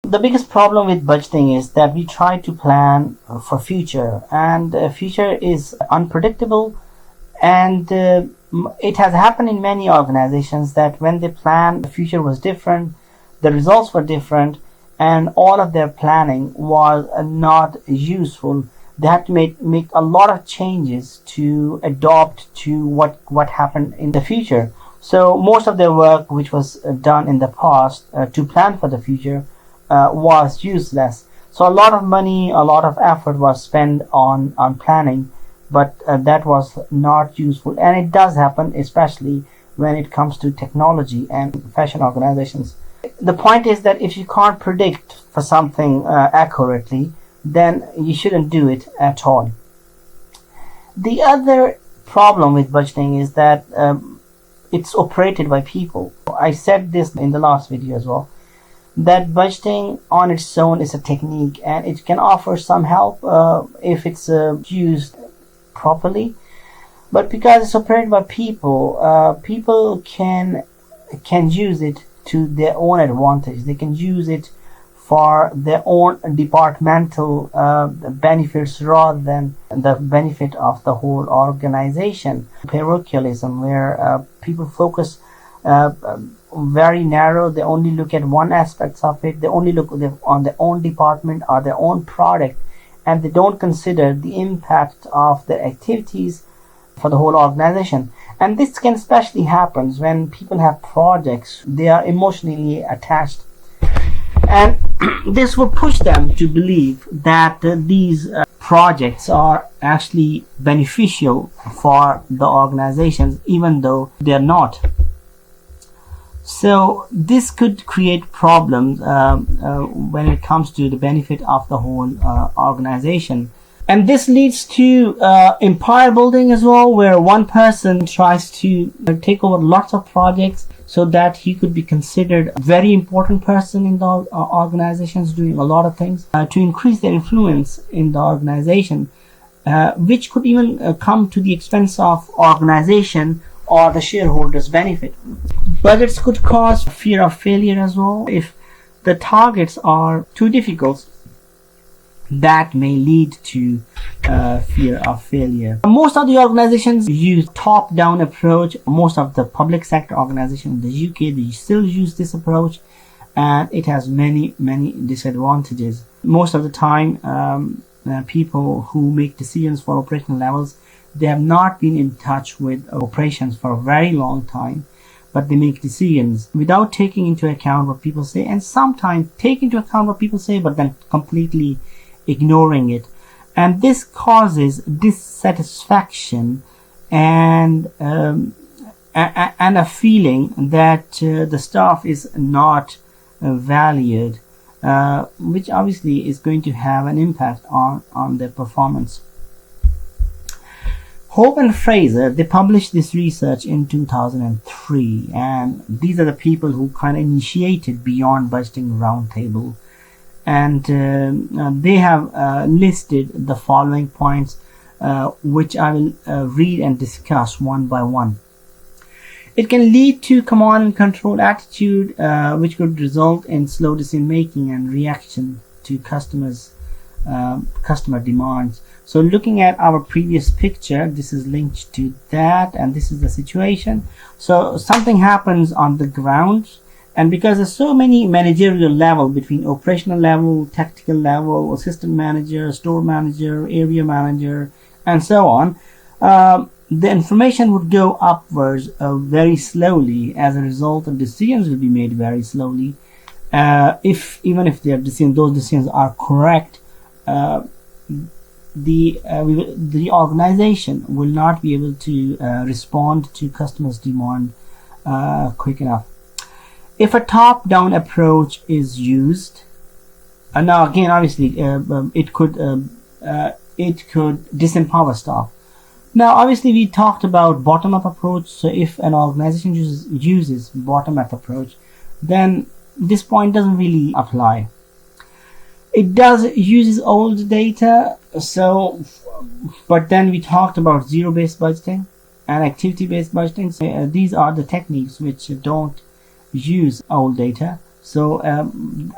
The biggest problem with budgeting is that we try to plan for future, and future is unpredictable, and it has happened in many organizations that when they planned, the future was different, the results were different, and all of their planning was not useful. They had to make a lot of changes to adopt to what happened in the future. So most of their work, which was done in the past to plan for the future, was useless. So a lot of money, a lot of effort was spent on planning, but that was not useful. And it does happen, especially when it comes to technology and fashion organizations. The point is that if you can't predict for something accurately, then you shouldn't do it at all. The other problem with budgeting is that it's operated by people. I said this in the last video as well, that budgeting on its own is a technique, and it can offer some help if it's used properly. But because it's operated by people, people can use it to their own advantage. They can use it for their own departmental benefits rather than the benefit of the whole organization. Parochialism, where people focus very narrow, they only look at one aspect of it, they only look on their own department or their own product, and they don't consider the impact of their activities for the whole organization. And this can especially happen when people have projects, they are emotionally attached, and this will push them to believe that these projects are actually beneficial for the organizations, even though they're not. So this could create problems when it comes to the benefit of the whole organization. And this leads to empire building as well, where one person tries to take over lots of projects so that he could be considered a very important person in the organizations, doing a lot of things to increase their influence in the organization, which could even come to the expense of organization or the shareholders' benefit. Budgets could cause fear of failure as well. If the targets are too difficult, that may lead to fear of failure. Most of the organizations use top-down approach. Most of the public sector organizations in the UK, they still use this approach, and it has many disadvantages. Most of the time, people who make decisions for operational levels, they have not been in touch with operations for a very long time, but they make decisions without taking into account what people say, and sometimes take into account what people say but then completely ignoring it. And this causes dissatisfaction and a feeling that the staff is not valued, which obviously is going to have an impact on their performance. Hope and Fraser, they published this research in 2003, and these are the people who kind of initiated Beyond Budgeting Roundtable, and they have listed the following points, which I will read and discuss one by one. It can lead to command and control attitude, which could result in slow decision making and reaction to customer demands. So looking at our previous picture, this is linked to that, and this is the situation. So something happens on the ground, and because there's so many managerial level between operational level, tactical level, assistant manager, store manager, area manager, and so on, the information would go upwards very slowly. As a result, the decisions will be made very slowly. Even if those decisions are correct, the organization will not be able to respond to customers' demand quick enough. If a top-down approach is used, now again, obviously, it could disempower staff. Now, obviously, we talked about bottom-up approach. So if an organization uses bottom-up approach, then this point doesn't really apply. It does uses old data, but then we talked about zero-based budgeting and activity-based budgeting. So, these are the techniques which don't use old data. So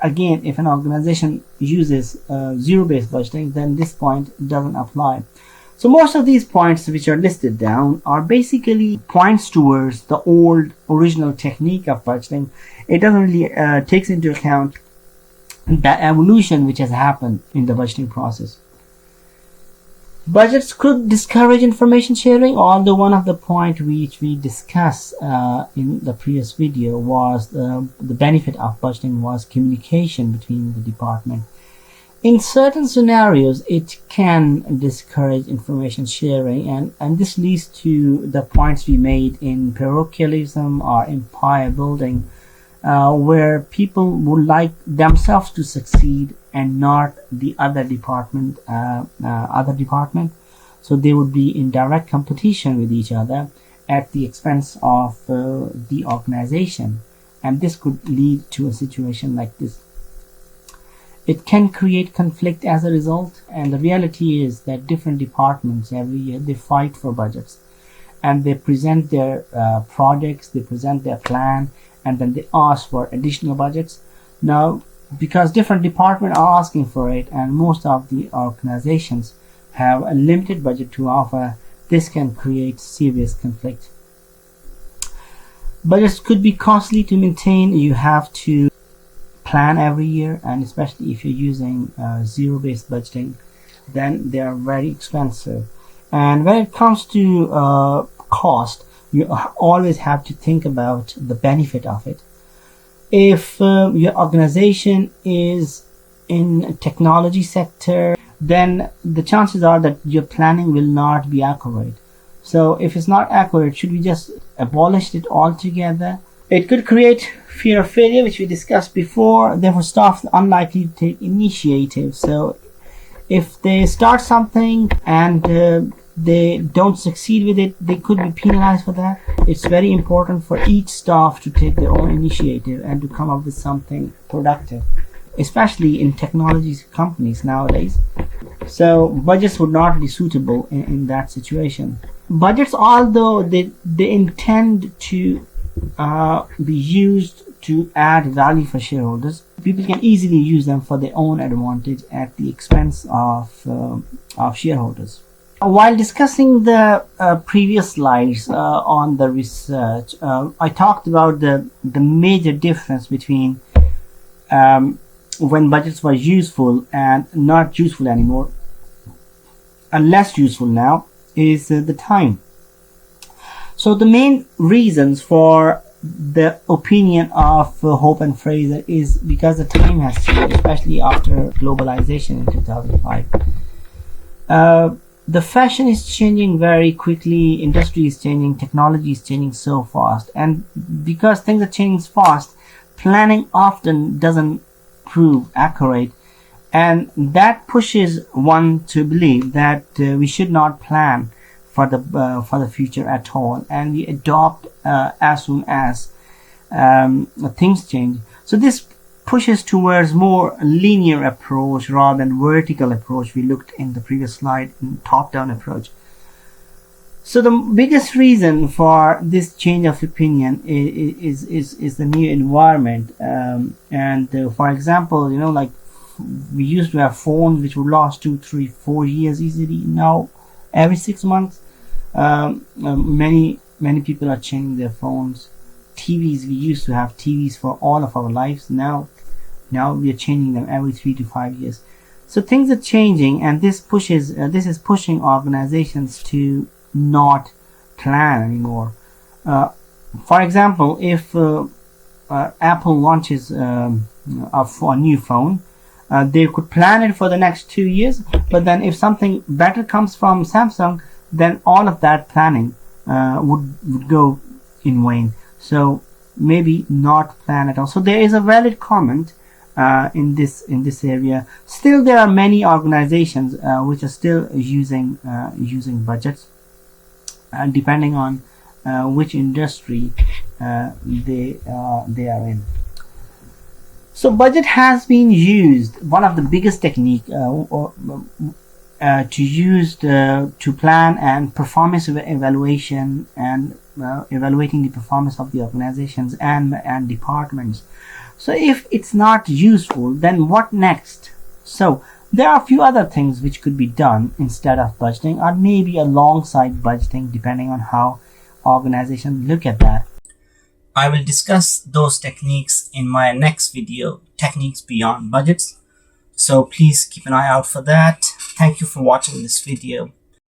again, if an organization uses zero-based budgeting, then this point doesn't apply. So most of these points which are listed down are basically points towards the old original technique of budgeting. It doesn't really takes into account the evolution which has happened in the budgeting process. Budgets could discourage information sharing, although one of the points which we discussed in the previous video was the benefit of budgeting was communication between the department. In certain scenarios, it can discourage information sharing, and this leads to the points we made in parochialism or empire building, where people would like themselves to succeed and not the other department. So they would be in direct competition with each other at the expense of the organization, and this could lead to a situation like this. It can create conflict as a result, and the reality is that different departments every year they fight for budgets, and they present their projects, they present their plan, and then they ask for additional budgets. Now, because different departments are asking for it, and most of the organizations have a limited budget to offer, this can create serious conflict. Budgets could be costly to maintain. You have to plan every year, and especially if you're using zero-based budgeting, then they are very expensive. And when it comes to cost, you always have to think about the benefit of it. If your organization is in technology sector, then the chances are that your planning will not be accurate. So if it's not accurate, should we just abolish it altogether? It could create fear of failure, which we discussed before. Therefore, staff are unlikely to take initiative. So if they start something and they don't succeed with it, they could be penalized for that. It's very important for each staff to take their own initiative and to come up with something productive, especially in technology companies nowadays. So budgets would not be suitable in that situation. Budgets, although they intend to be used to add value for shareholders, people can easily use them for their own advantage at the expense of shareholders. While discussing the previous slides on the research, I talked about the major difference between when budgets were useful and not useful anymore, and less useful now, is the time. So the main reasons for the opinion of Hope and Fraser is because the time has changed, especially after globalization in 2005. The fashion is changing very quickly, industry is changing, technology is changing so fast, and because things are changing fast, planning often doesn't prove accurate, and that pushes one to believe that we should not plan for the future at all, and we adopt as soon as things change. So this pushes towards more linear approach rather than vertical approach we looked in the previous slide, in top-down approach. So the biggest reason for this change of opinion is the new environment, and for example, like we used to have phones which would last 2, 3, 4 years easily. Now every 6 months many people are changing their phones. TVs, we used to have TVs for all of our lives. Now we are changing them every 3 to 5 years. So things are changing, and this is pushing organizations to not plan anymore. For example, if Apple launches a new phone, they could plan it for the next 2 years, but then if something better comes from Samsung, then all of that planning would go in vain. So maybe not plan at all. So there is a valid comment in this area. Still, there are many organizations which are still using budgets, depending on which industry they are in. So budget has been used, one of the biggest technique to use to plan and performance evaluation and evaluating the performance of the organizations and departments. So if it's not useful, then what next? So there are a few other things which could be done instead of budgeting, or maybe alongside budgeting, depending on how organizations look at that. I will discuss those techniques in my next video, techniques beyond budgets. So please keep an eye out for that. Thank you for watching this video.